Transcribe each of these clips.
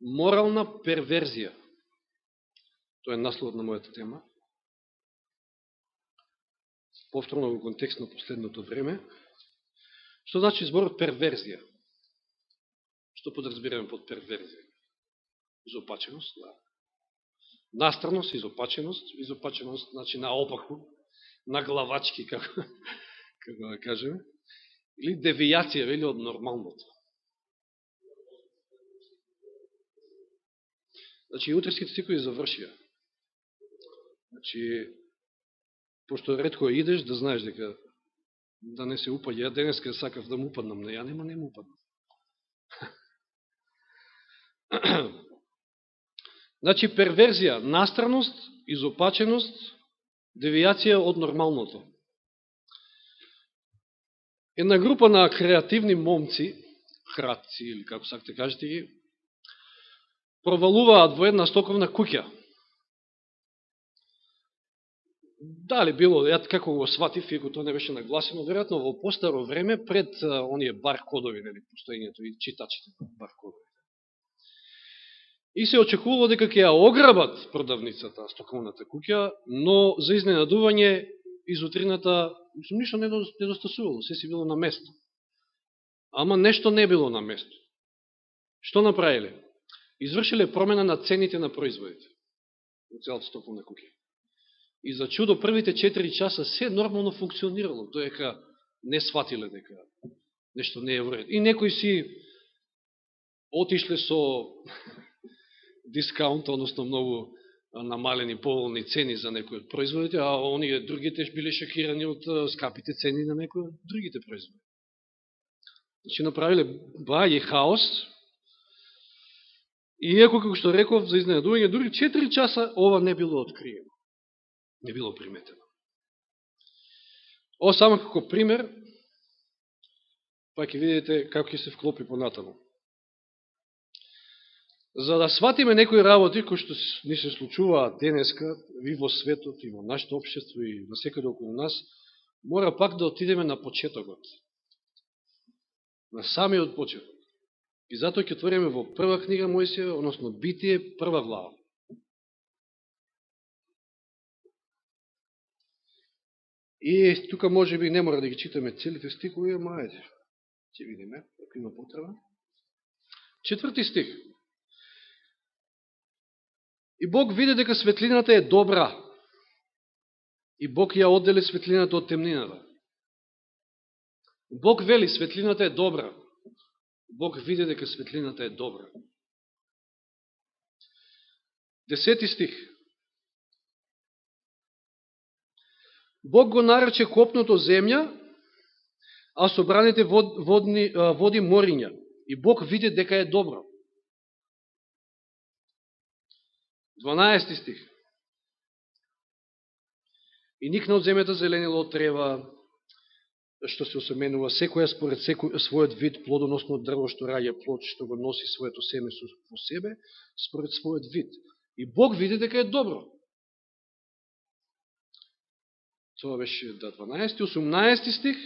Морална перверзија. Тоа е насловот на мојата тема. Повторно во контекст на последното време. Што значи зборот перверзија? Што подразбираме под перверзија? Изопаченост, да. Настраност, изопаченост. Изопаченост, значи наопаку, на главачки, како да кажеме. Или девијација, вели, од нормалното. Значи, утреските стихови завршија. Значи, пошто ретко идеш, да знаеш дека да не се упаѓа. Ја денеска сакав да му упаднам на ја, нема не му упаднам. Значи, перверзија, настраност, изопаченост, девијација од нормалното. Една група на креативни момци, хратци, или како сакате кажете ги, провалуваат во една стоковна куќа. Дали било, ја како го сватив, иако тоа не беше нагласено, веројатно во постаро време, пред оние баркодови, нели, постоењето и читачите баркодови. И се очекувало дека ќе ја ограбат продавницата, стоковната куќа, но за изненадување изутрината ништо не недостасувало, се си било на место. Ама нешто не било на место. Што направиле? Извршиле промена на цените на производите во целата стоковна куќа. И за чудо првите 4 часа се нормално функционирало, доека не сватиле дека нешто не е во ред. И некои си отишле со дискаунт, односно многу намалени поволни цени за некои од производите, а оние другите биле шокирани од скапите цени на некои од другите производи. Значи направиле баје хаос, и иако, како што реков, за изненадување, дури 4 часа ова не било откриено. Не било приметено. Ова само како пример, па ќе видите како ќе се вклопи понатаму. За да сватиме некои работи кои што ни се случуваат денеска и во светот, и во нашето општество, и на секаде околу нас, мора пак да отидеме на почетокот. На самиот почеток. И затоа ќе отвориме во прва книга Мојсија, односно Битие, прва глава. И тука може би не мора да ги читаме целите стихови, ама ајде, ќе видиме, ако има потреба. 4 стих. И Бог види дека светлината е добра. И Бог ја оддели светлината од темнината. Бог вели, светлината е добра. Бог види дека светлината е добра. 10 стих. Бог го нарече копното земја, а собраните води мориња. И Бог види дека е добро. 12 стих. И никна од земјата зеленило од трева, што се осеменува, секоја според својот вид плодоносно дрво, што раѓа плод, што го носи своето семе во себе, според својот вид. И Бог види дека е добро. Това беше 12, 18 стих.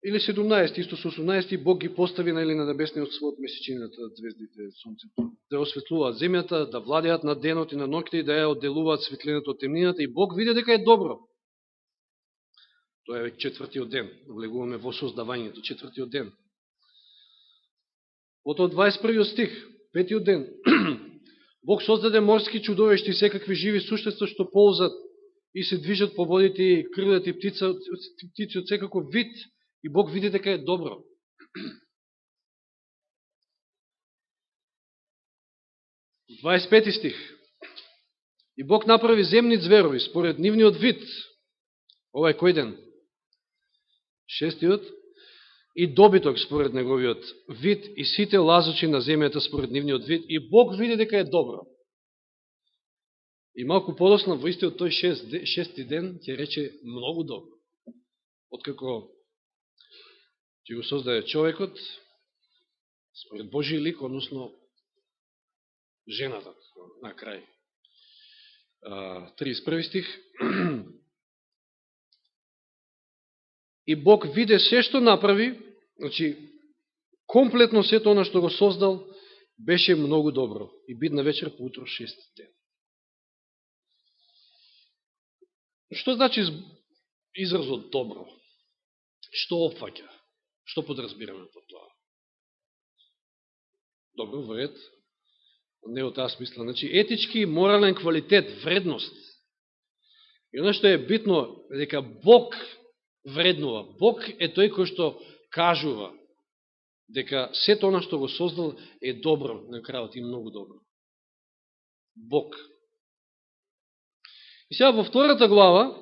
Или 17, исто со 18, Бог ги постави на небесниот свод месечината, звездите, сонцето, да осветлуваат земјата, да владеат на денот и на ноќта и да ја одделуваат светлината од темнината, и Бог види дека е добро. Тоа е четвртиот ден. Влегуваме во создавањето, четвртиот ден. Потоа 21 стих, петиот ден. Бог создаде морски чудовишта и секакви живи суштества што ползат и се движат по водите и крилат и птици од секаков вид, и Бог види дека е добро. В 25 стих. И Бог направи земни зверови според нивниот вид. Ова е кој ден? 6-тиот. И добиток според неговиот вид, и сите лазучи на земјата според нивниот вид, и Бог види дека е добро. И малку подоцна во истиот тој шести ден ќе рече многу добро. Откако ќе го создаде човекот според Божи лик, односно жената на крај. 31 стих. И Бог виде се што направи, значи комплетно сето она што го создал, беше многу добро. И бидна вечер по утро 6 ден. Што значи изразот добро? Што опфаќа? Што подразбираме по тоа? Добро, вред, не од таа смисла. Значи, етички, морален квалитет, вредност. И оно што е битно, дека Бог вреднува. Бог е тој кој што кажува дека сето оно што го создал е добро, на крајот и многу добро. Бог. И сега во втората глава,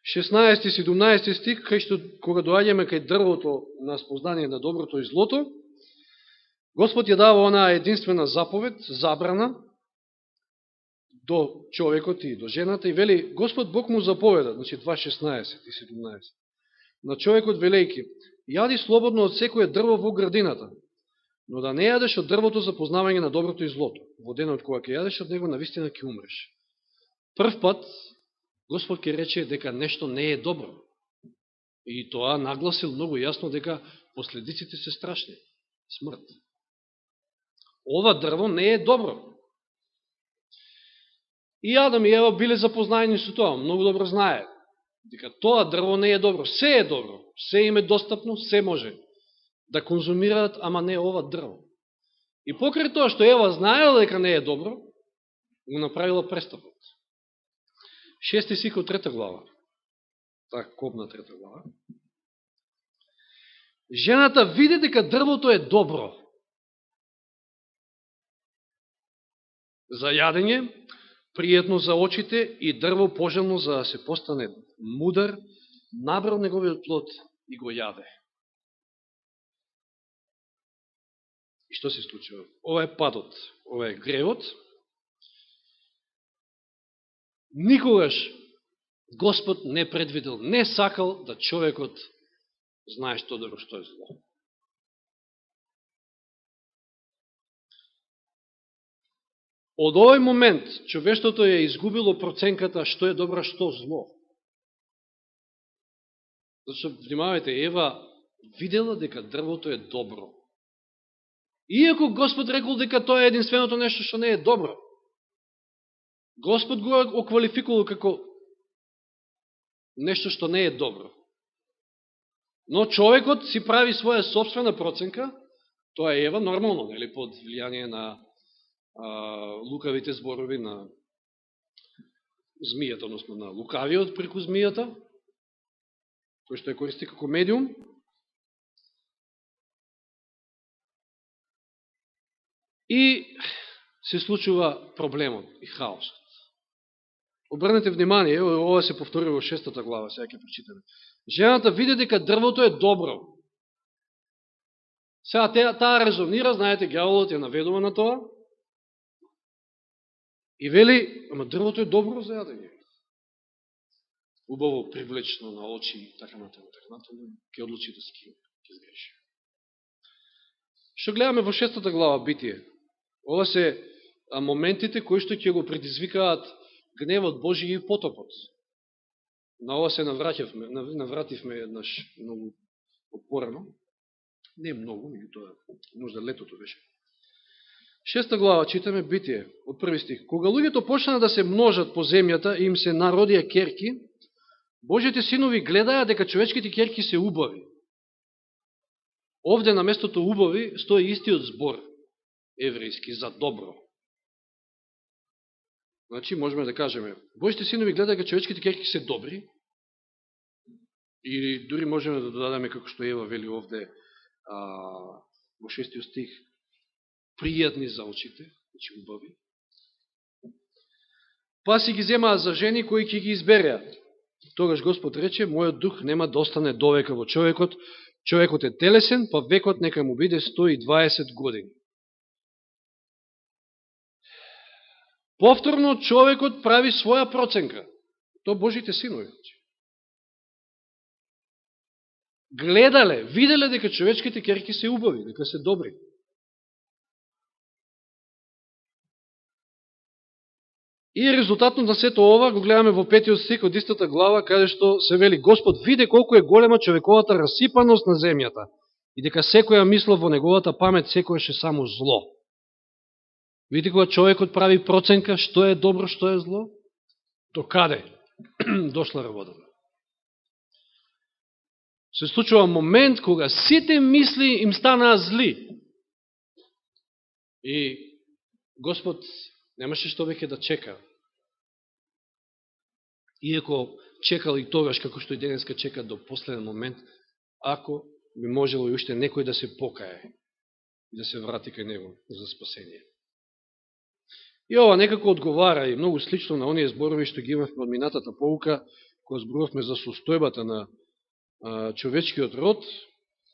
16-17 стих, кај што кога доаѓаме кај дрвото на спознание на доброто и злото, Господ ја дава онаа единствена заповед, забрана до човекот и до жената и вели, Господ Бог му заповеда, значи 2.16 и 17, на човекот велејки, јади слободно од секоје дрво во градината, но да не јадеш од дрвото за познавање на доброто и злото. Во денот кога ќе јадеш од него, навистина ќе умреш. Прв пат Господ ќе рече дека нешто не е добро. И тоа нагласил многу јасно дека последиците се страшни. Смрт. Ова дрво не е добро. И Адам и Ева биле запознаени со тоа, многу добро знае дека тоа дрво не е добро. Се е добро, се им е достапно, се може да конзумираат, ама не ова дрво. И покрај тоа што Ева знаела дека не е добро, го направила престапот. 6 стих од 3 глава. Така, копна 3 глава. Жената види дека дрвото е добро за јадење, пријатно за очите и дрво пожелно за да се постане мудар, набрал неговиот плод и го јаде. И што се случува? Ова е падот, ова е гревот. Никогаш Господ не предвидел, не сакал да човекот знае што добро, што е зло. Од овој момент човештвото е изгубило проценката што е добро, што зло. Зашто, внимавајте, Ева видела дека дрвото е добро. Иако Господ рекол дека тоа е единственото нешто што не е добро. Господ го оквалификувал како нешто што не е добро. Но човекот си прави своја собствена проценка, тоа е Ева нормално, нели, под влијание на лукавите зборови на змијата, односно на лукавиот преку змијата, кој што ја користи како медиум. И се случува проблемот и хаосот. Обрнете внимание, ова се повтори во 6 глава, сега ќе прочитаме. Жената види дека дрвото е добро. Сега таа резонира, знаете, ѓаволот ја наведува на тоа. И вели, ама дрвото е добро за јадење. Убаво, привлечно на очи и така натаму, ќе одлучи да ќе сгреши. Што гледаме во 6 глава Битие? Ова се моментите кои што ќе го предизвикаат гневот Божи и потопот. На ова се навративме еднаш многу порано. Не многу, тоа можда летото беше. 6 глава читаме Битие, од први стих. Кога луѓето почнаа да се множат по земјата и им се народија керки, Божите синови гледаја дека човечките керки се убави. Овде на местото убави стои истиот збор еврејски за добро. Значи, можеме да кажеме, Божите синови гледаја дека човечките керки се добри, и дури можеме да додадеме како што Ева вели овде во 6 стих, пријатни за очите, значи убави. Па си ги земаа за жени кои ќе ги избереа. Тогаш Господ рече, мојот дух нема да остане довека во човекот, човекот е телесен, па векот нека му биде 120 години. Повторно човекот прави своја проценка. То Божите синови. Гледале, виделе дека човечките керки се убави, дека се добри. И резултатно на сето ова го гледаме во 5 стих од истата глава, каде што се вели Господ виде колку е голема човековата расипаност на земјата и дека секоја мисла во неговата памет секојаш е само зло. Видите, кога човекот прави проценка што е добро, што е зло, до каде дошла работата. Се случува момент кога сите мисли им станаа зли. И Господ немаше што веќе да чека. Иако чекал и тогаш, како што и денеска чека до последен момент, ако би можело и уште некој да се покае и да се врати кај него за спасение. И ова некако одговара и многу слично на оние зборови што ги имавме од минатата поука, кога зборувавме за состојбата на човечкиот род,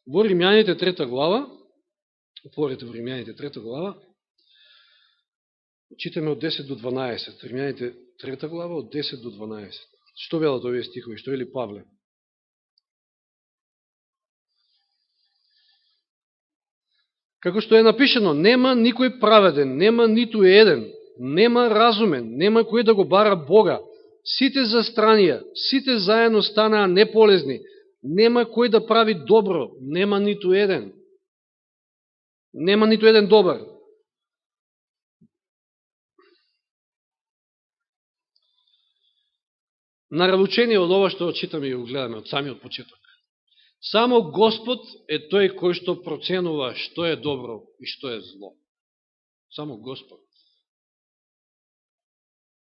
во Римјаните 3 глава, отворете во Римјаните 3 глава, читаме од 10 до 12, Римјаните 3 глава од 10 до 12. Што велат овие стихови, што вели Павле? Како што е напишено, нема никој праведен, нема ниту еден, нема разумен, нема кој да го бара Бога. Сите застранија, сите заедно станаа неполезни, нема кој да прави добро, нема ниту еден. Нема ниту еден добар. Наравучение од ова што читаме и го гледаме од самиот почеток. Само Господ е тој кој што проценува што е добро и што е зло. Само Господ.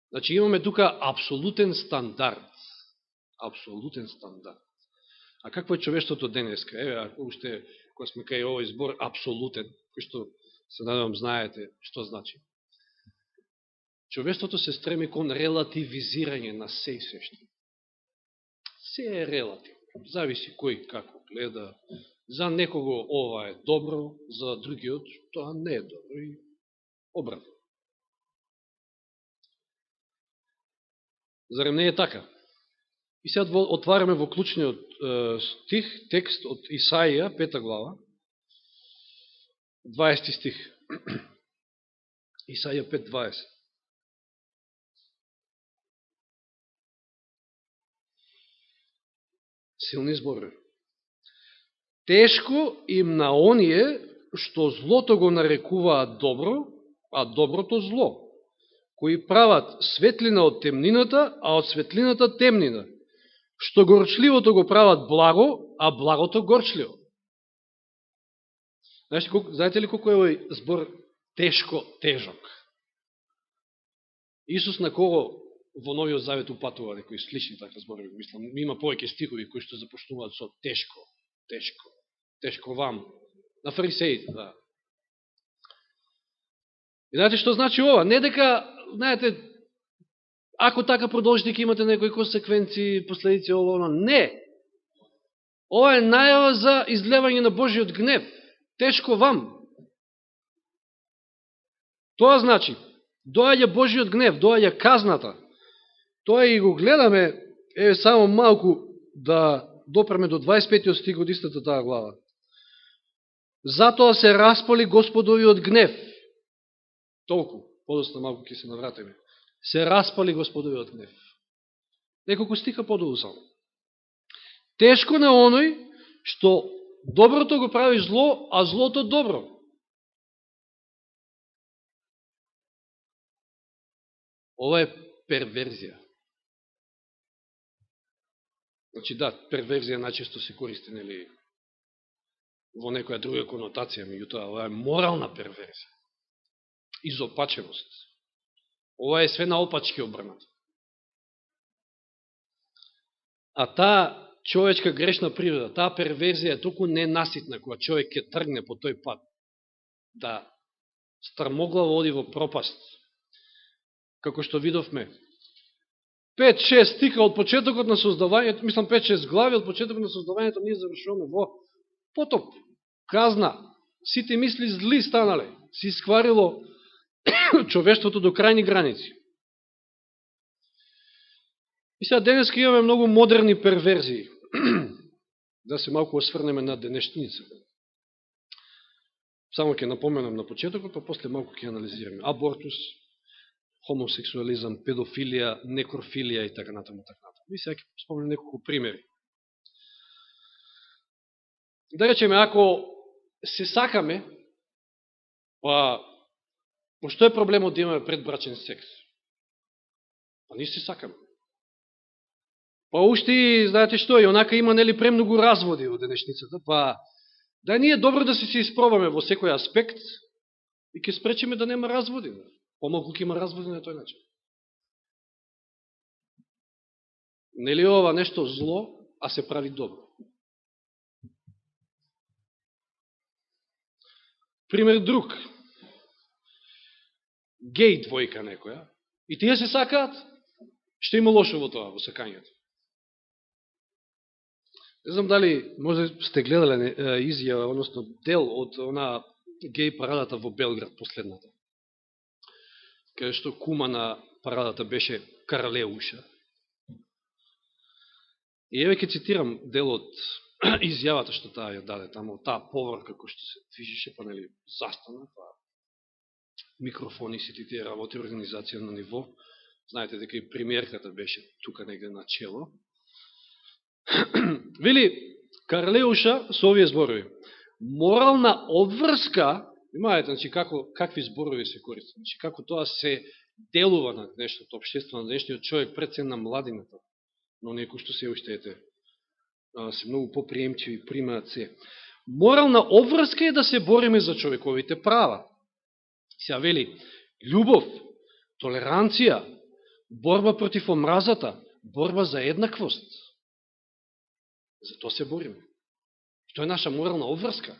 Значи имаме тука апсолутен стандард. Апсолутен стандард. А какво е човештвото денеска? Еве, уште кога сме кај овој збор апсолутен, кој што се надевам знаете што значи. Човештвото се стреми кон релативизирање на се и сешто. Се е релативно. Зависи кој како гледа. За некого ова е добро, за другиот тоа не е добро и обратно. Зарем не е така? И сега отвараме во клучниот стих, текст од Исаија, 5 глава, 20 стих. Исаија 5:20. Силни зборови. Тешко им на оние што злото го нарекуваат добро, а доброто зло, кои прават светлина од темнината, а од светлината темнина, што горчливото го прават благо, а благото горчливо. Знаете ли колко е овој збор тешко, тежок? Исус на кого во Новиот Завет упатува некои слични така зборови? Мислам, има повеќе стихови кои што започнуваат со тешко, тешко, тешко вам. На фарисеите, да. И знаете што значи ова? Не дека, знаете, ако така продолжите, ќе имате некои консеквенции, последици, ова, не. Ова е најава за излевање на Божиот гнев. Тешко вам. Тоа значи, доаѓа Божиот гнев, доаѓа казната. Тоа и го гледаме, само малку да допреме до 25 стих од истата таа глава. Затоа се распали Господовиот гнев. Толку, подоцна малку ќе се навратиме. Се распали Господовиот гнев. Неколку стиха подолу само. Тешко на оној што доброто го прави зло, а злото добро. Ова е перверзија. Значи да, перверзија најчесто се користи, нели, во некоја друга конотација, меѓутоа ова е морална перверзија. Изопаченост. Ова е све наопачки обрнато. А таа човечка грешна природа, таа перверзија е толку ненаситна кога човек ќе тргне по тој пат да стрмоглаво оди во пропаст. Како што видовме, 5-6 стика од почетокот на создавањето, мислам 5-6 глави од почетокот на создавањето, ние завршуваме во потоп, казна, сите мисли зли станале, си скварило човештвото до крајни граници. И сега денеска имаме многу модерни перверзии. Да се малку осврнеме на денешница. Само ќе напоменам на почетокот, па после малку ќе анализираме. Абортус, хомосексуализам, педофилија, некрофилија и така натаму, така натаму. И сега ќе спомнем неколку примери. Да речеме, ако се сакаме, па што е проблемот да имаме предбрачен секс? Па ние се сакаме. Па уште, знаете што, и онака има нели премногу разводи во денешницата, па да ние добро да се испробаме во секој аспект и ќе спречиме да нема разводи. Помалку ќе има разводи на тој начин. Нели ова нешто зло, а се прави добро? Пример друг. Геј двојка некоја, и тие се сакаат, што има лошо во тоа, во сакањето? Не знам дали може сте гледале изјава, односно дел од она геј парадата во Белград последната, каде што кума на парадата беше Каралеуша. И еве ќе цитирам дел од изјавата што таа ја даде тамо, таа поврка кој што се движише, па нели застана, па микрофони, сите тие работи, организација на ниво. Знаете дека и премиерката беше тука негде на чело. Вели Каралеуша со овие зборови: морална обврска, имајте, значи, какви зборови се користат, значи, како тоа се делува на днешното општество, на днешниот човек, пред се на младината, но некои што се уште се многу поприемчиви, примаат се. Морална обврска е да се бориме за човековите права. Сега вели, љубов, толеранција, борба против омразата, борба за еднаквост. За тоа се бориме. Тоа е наша морална обврска.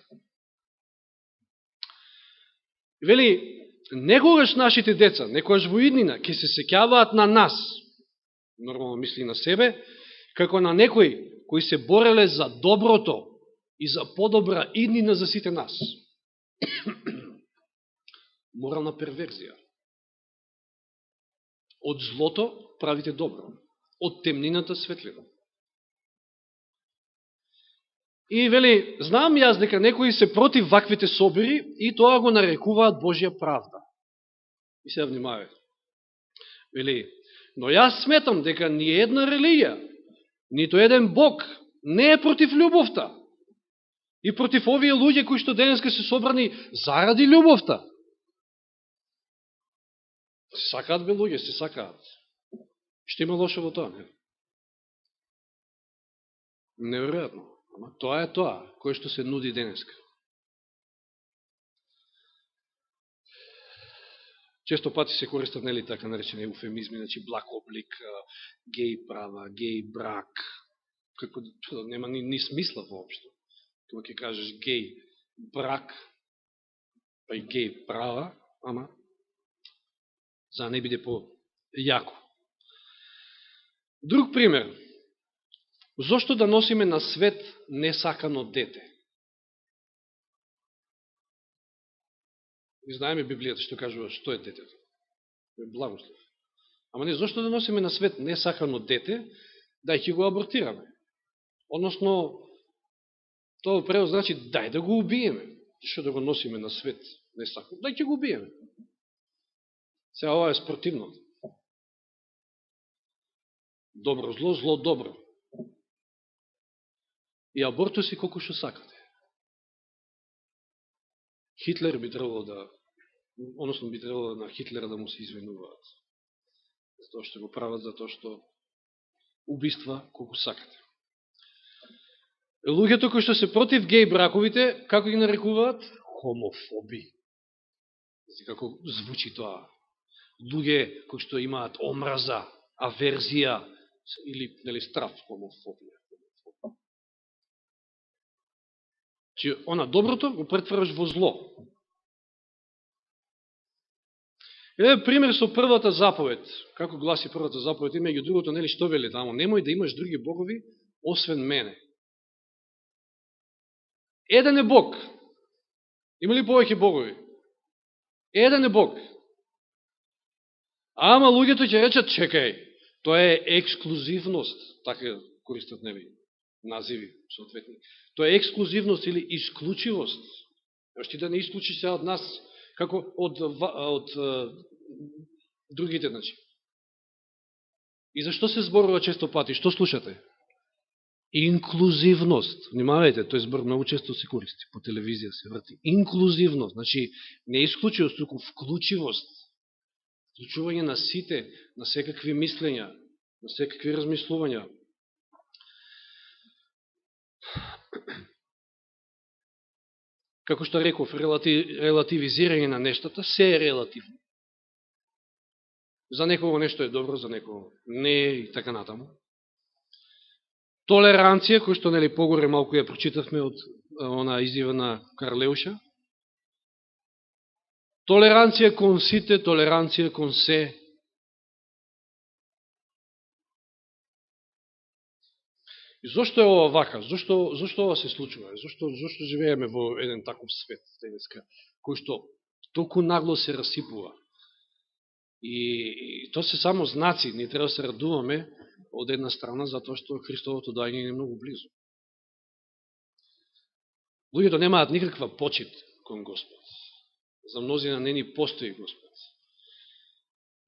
Вели, некогаш нашите деца, некогаш во иднина, ќе се сеќаваат на нас, нормално мисли на себе, како на некои кои се бореле за доброто и за подобра иднина за сите нас. Морална перверзија. Од злото правите добро, од темнината светлина. И вели, знам јас дека некои се против ваквите собори и тоа го нарекуваат Божја правда. И се внимавајте. Вели, но јас сметам дека ни една религија, нито еден Бог не е против љубовта и против овие луѓе кои што денеска се собрани заради љубовта. Се сакаат бе луѓе, се сакаат. Што има лошо во тоа, не? Неверојатно. Ама тоа е тоа, кој што се нуди денеска. Често пати се користат, нели, така наречени еуфемизми, значи благ облик, геј права, геј брак, како нема ни смисла воопшто. Кога ќе кажеш геј брак, па и геј права, ама за не биде по-јако. Друг пример. Зошто да носиме на свет несакано дете? И знаеме Библијата што кажува што е детето. Е благослов. Ама не, зошто да носиме на свет несакано дете, да ќе го абортираме? Односно, тоа превод значи дај да го убиеме. Што да го носиме на свет несакано? Дај ќе го убиеме. Сега ова е спротивно. Добро зло, зло добро. И абортуси колку што сакате. Хитлер би требало да, односно би требало на Хитлера да му се извинуваат. Затоа што го прават, затоа што убиства колку сакате. Луѓето кои што се против геј браковите, како ги нарекуваат? Хомофоби. Како звучи тоа? Луѓе кои што имаат омраза, аверзија или, нели, страв, хомофобија. Че она доброто го претвараш во зло. Еве пример со првата заповед. Како гласи првата заповед? И меѓу другото, нели, што вели тамо? Немој да имаш други богови освен мене. Еден е Бог. Има ли повеќе богови? Еден е Бог. Ама луѓето ќе речат, чекај, тоа е ексклузивност, така користат, нели, називи соответни. Тоа е ексклузивност или исклучивост. Ти да не исклучиш се од нас, како од другите, значи. И зашто се зборува често пати? Што слушате? Инклузивност. Внимавајте, тој збор многу често се користи, по телевизија се врти. Инклузивност, значи не исклучивост, туку вклучивост. Вклучување на сите, на секакви мислења, на секакви размислувања. Како што реков, релативизирање на нештата, се е релативно. За некого нешто е добро, за некого не е и така натаму. Толеранција, кој што нели погоре малку ја прочитавме од она изјава на Карлеуша. Толеранција кон сите, толеранција кон се. И зошто е ова вака? Зошто ова се случува? Зошто живееме во еден таков свет денеска, кој што толку нагло се расипува? И то се само знаци, не треба да се радуваме од една страна, затоа што Христовото доаѓање е многу близо. Луѓето немаат никаква почит кон Господ. За мнозина не ни постои Господ.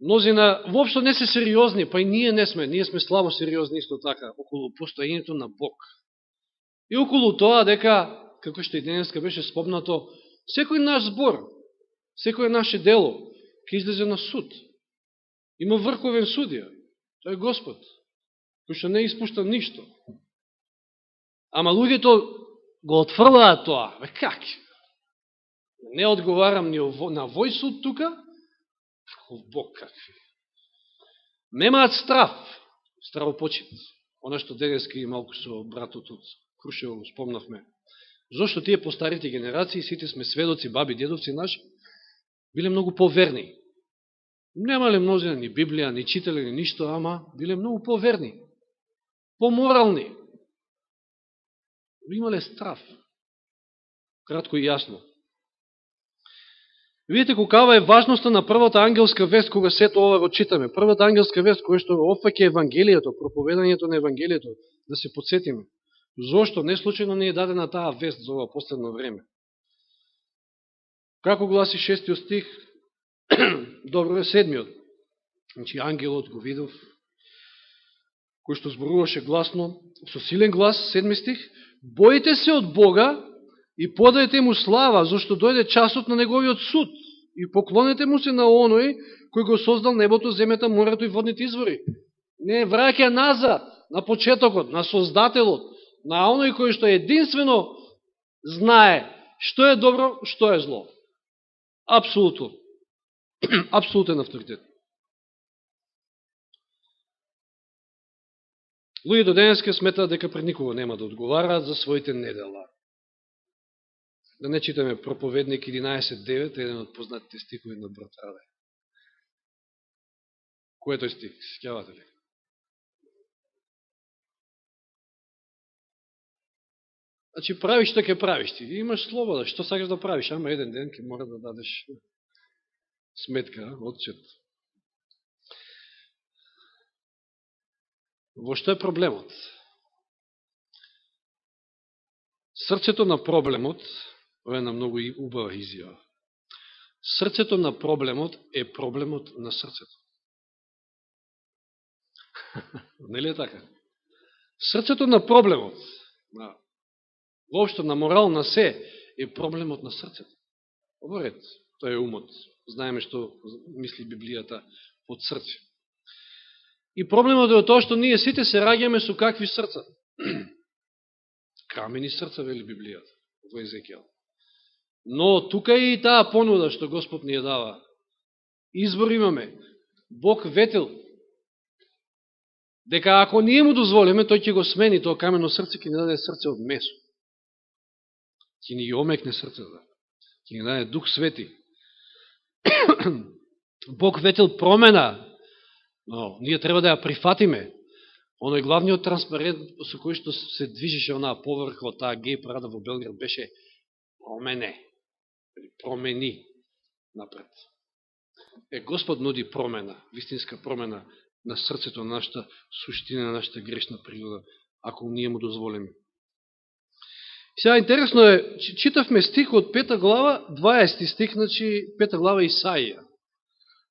Мнозина воопшто не се сериозни, па и ние не сме. Ние сме слабо сериозни исто така, околу постоењето на Бог. И околу тоа дека, како што и денеска беше спомнато, секој наш збор, секој наше дело ќе излезе на суд. Има врховен судија. Тој е Господ, кој што не испушта ништо. Ама луѓето го отфрлаат тоа. Бе, как? Не одговарам ни на вој суд тука, Бог какви. Немаат стравопочит. Оно што денеска и малку со братот од Крушево го спомнавме. Зошто тие по старите генерации, сите сме сведоци, баби, дедовци наши, биле многу поверни. Немале мнозина ни Библија, ни читале, ни ништо, ама биле многу поверни, поморални. Имале страв. Кратко и јасно. Видите колкава е важноста на првата ангелска вест, кога сето ова го читаме. Првата ангелска вест, која што опфаќа Евангелието, проповедањето на Евангелието, да се подсетиме. Зошто? Не случајно не е дадена таа вест за ова последно време. Како гласи 6 стих? Добро е 7. Значи, ангелот го видов, кој што зборуваше гласно, со силен глас, 7 стих, боите се од Бога и подајте му слава, зашто дојде часот на неговиот суд и поклонете му се на оној кој го создал небото, земјата, морето и водните извори. Не враќа назад, на почетокот, на Создателот, на оној кој што единствено знае што е добро, што е зло. Апсолутно. Апсолутен авторитет. Луѓето денеска сметаат дека пред никого нема да одговараат за своите недела. Да не читаме Проповедник 11.9, еден од познатите стихови на брат Раде. Кој е тој стих? Сеќавате ли? Значи, правиш што ќе правиш ти. Имаш слобода. Што сакаш да правиш? Ама еден ден ќе мора да дадеш сметка, отчет. Во што е проблемот? Срцето на проблемот, ова е една многу убава изјава, срцето на проблемот е проблемот на срцето. Нели е така? Срцето на проблемот, воопшто на морал на се, е проблемот на срцето. Ово ред, тој е умот. Знаеме што мисли Библијата под срце. И проблемот е тоа што ние сите се раѓаме со какви срца? Камени срца, вели Библијата, во Езекијал. Но тука е и таа понуда што Господ ни ја дава. Избор имаме. Бог ветил дека ако ние му дозволиме, тој ќе го смени тоа камено срце, ќе ни даде срце од месо. Ќе ни ги омекне срцето. Ќе ни даде Дух Свети. Бог ветил промена, но ние треба да ја прифатиме. Оној главниот транспарент со кој што се движеше онаа поврх од таа геј парада во Белград беше промени напред. Господ нуди промена, вистинска промена на срцето на нашата суштина, на нашата грешна природа, ако ние му дозволиме. Сега интересно е, читавме стих од 5 глава, 20 стих, значи 5 глава Исаија.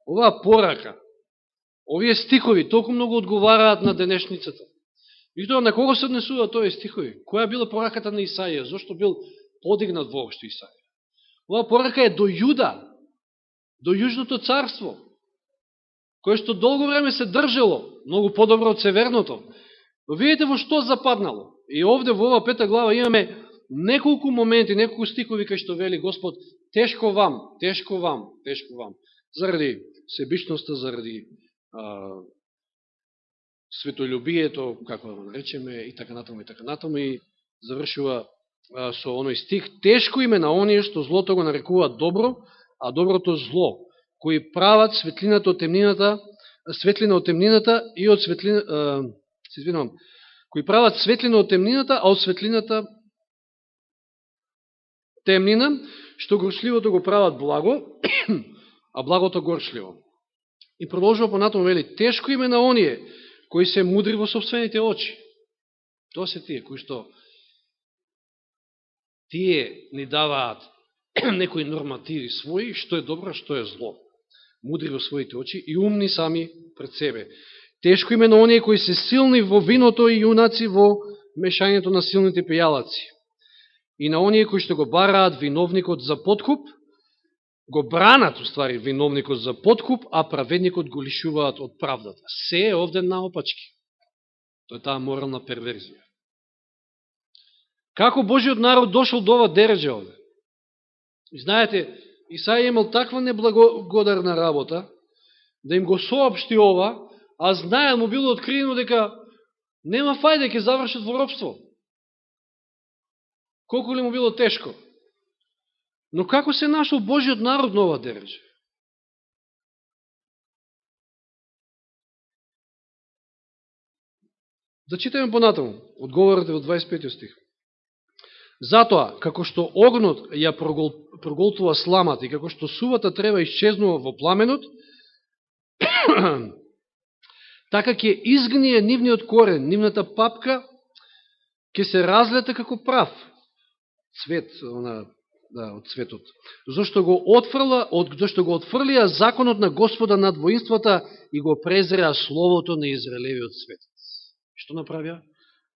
Оваа порака, овие стихови толку многу одговараат на денешницата. И тоа на кого се однесува тој стихови? Која била пораката на Исаија? Зошто бил подигнат воопшто Исаија? Ова порака е до Јуда, до Јужното царство, кое што долго време се држало, многу подобро од северното. Но видите во што западнало. И овде во ова 5 глава имаме неколку моменти, неколку стихови кај што вели Господ, тешко вам, тешко вам, тешко вам. Заради себичноста, заради светолюбието, како да го наречеме, и така натаму, и завршува со оној стих, тешко име на оние што злото го нарекуваат добро, а доброто зло, кои прават светлината од темнината, светлина од темнината и од светлина, кои прават светлина од темнината, а од светлината темнина, што горчливото го прават благо, а благото горчливо. И продолжува понатаму, вели, тешко име на оние кои се мудри во собствените очи. Тоа се тие, кои што тие ни даваат некои нормативи своји, што е добро, што е зло. Мудри во своите очи и умни сами пред себе. Тешко име на оние кои се силни во виното и јунаци во мешањето на силните пијалаци. И на оние кои што го бараат виновникот за подкуп, го бранат, уствари, виновникот за подкуп, а праведникот го лишуваат од правдата. Се е овде наопачки. Тоа е таа морална перверзија. Како Божиот народ дошол до ова дереже овде? И знаете, Исаија имал таква неблагодарна работа, да им го соопшти ова, а знаел, му било откриено дека нема фајде, ќе завршат во робство. Колку ли му било тешко? Но како се нашол Божиот народ на ова дереже? Да читаме понатаму. Одговорите во 25 стих. Затоа, како што огнот ја проголтува сламата и како што сувата трева исчезнува во пламенот, така ќе изгние нивниот корен, нивната папка ќе се разлета како прав. Цвет, од цветот. Зошто го отфрлија законот на Господа над воинствата и го презреа словото на Израелевиот светец. Што направија?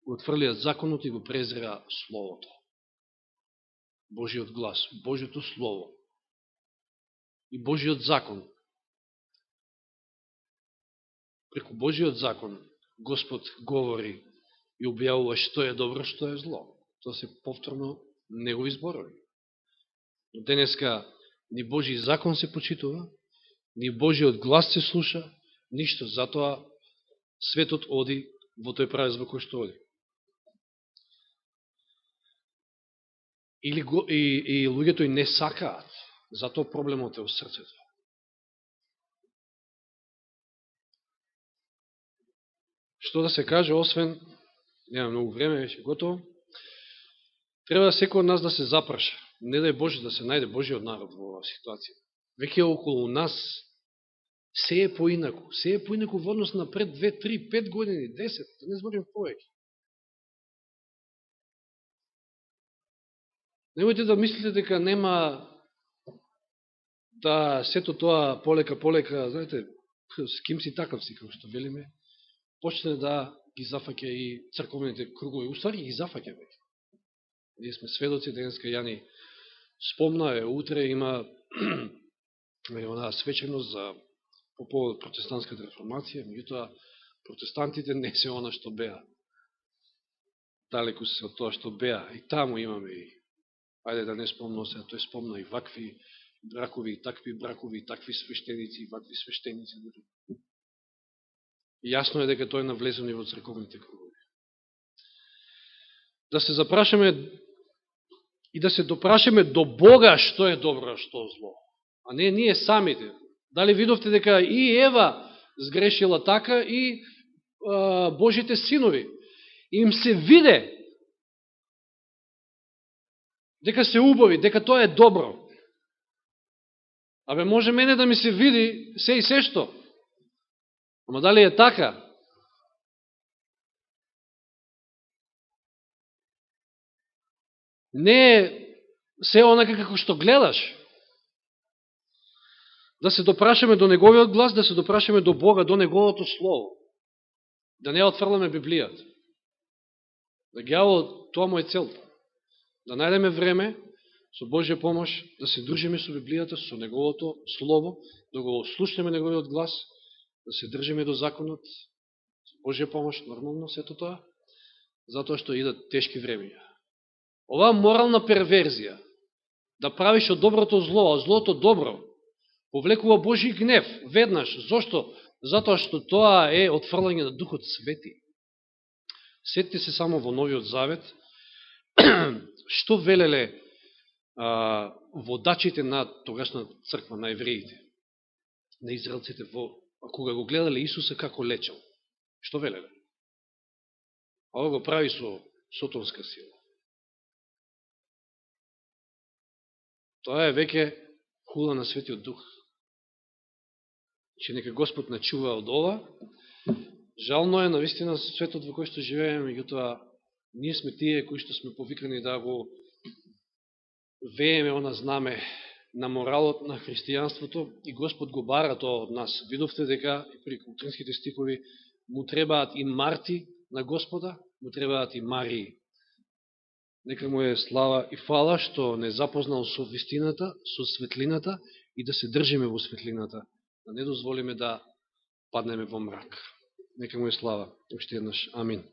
Го отфрлија законот и го презреа словото. Божиот глас, Божиото слово и Божиот закон. Преку Божиот закон Господ говори и објавува што е добро, што е зло. Тоа се повторно негови зборови. Но денеска ни Божи закон се почитува, ни Божиот глас се слуша, ништо. Затоа светот оди во тој правец во кој што оди. И луѓето и не сакаат. Затоа проблемот е во срцето. Што да се каже, освен, нема многу време, веќе готово, треба секој од нас да се запраша. Не дај Боже да се најде Божиот народ во оваа ситуација. Веќе околу нас се е поинаку. Се е поинаку во однос на пред 2, 3, 5 години, 10, да не зборим повеќе. Немојте да мислите дека нема да сето тоа полека, знаете, с ким си такав си, како што велиме, почне да ги зафаќа и црковните кругови. Уствари ги зафаќа веќе. Ние сме сведоци, денеска Јани спомна, утре има онаа свеченост за по повод протестантската реформација, меѓутоа протестантите не се она што беа. Далеку се од тоа што беа. И таму имаме и, ајде да не спомнам се, тој спомна и вакви бракови, и такви свештеници, и вакви свештеници. И јасно е дека тој е навлезен и во црковните кругови. Да се запрашаме и да се допрашаме до Бога што е добро, а што зло. А не ние самите. Дали видовте дека и Ева сгрешила така и Божите синови. Им се виде дека се убави, дека тоа е добро. Абе, може мене да ми се види се и се што. Ама дали е така? Не е се онака како што гледаш. Да се допрашаме до Неговиот глас, да се допрашаме до Бога, до Неговото Слово. Да не отфрламе Библијата. Да гјаволот, тоа му е целта. Да најдеме време, со Божја помош, да се дружиме со Библијата, со Неговото Слово, да го слушнеме Неговиот глас, да се држиме до законот, со Божја помош, нормално сето тоа, затоа што идат тешки времења. Оваа морална перверзија, да правиш од доброто зло, а злото добро, повлекува Божи гнев, веднаш. Зошто? Затоа што тоа е отфрлање на Духот Свети. Сетите се само во Новиот Завет, што велеле водачите на тогашната црква, на евреите, на израелците, кога го гледале Исуса како лечел. Што велеле? Ова го прави со сотонска сила. Тоа е веќе хула на Светиот Дух. Че нека Господ начува од ова. Жално е, навистина, светот во кој што живееме, меѓутоа, ние сме тие кои што сме повикани да го вееме она знаме на моралот на христијанството и Господ го бара тоа од нас. Видовте дека и при утринските стихови му требаат и Марти на Господа, му требаат и Марии. Нека му е слава и фала што не запознал со вистината, со светлината и да се држиме во светлината, да не дозволиме да паднеме во мрак. Нека му е слава. Уште еднаш. Амин.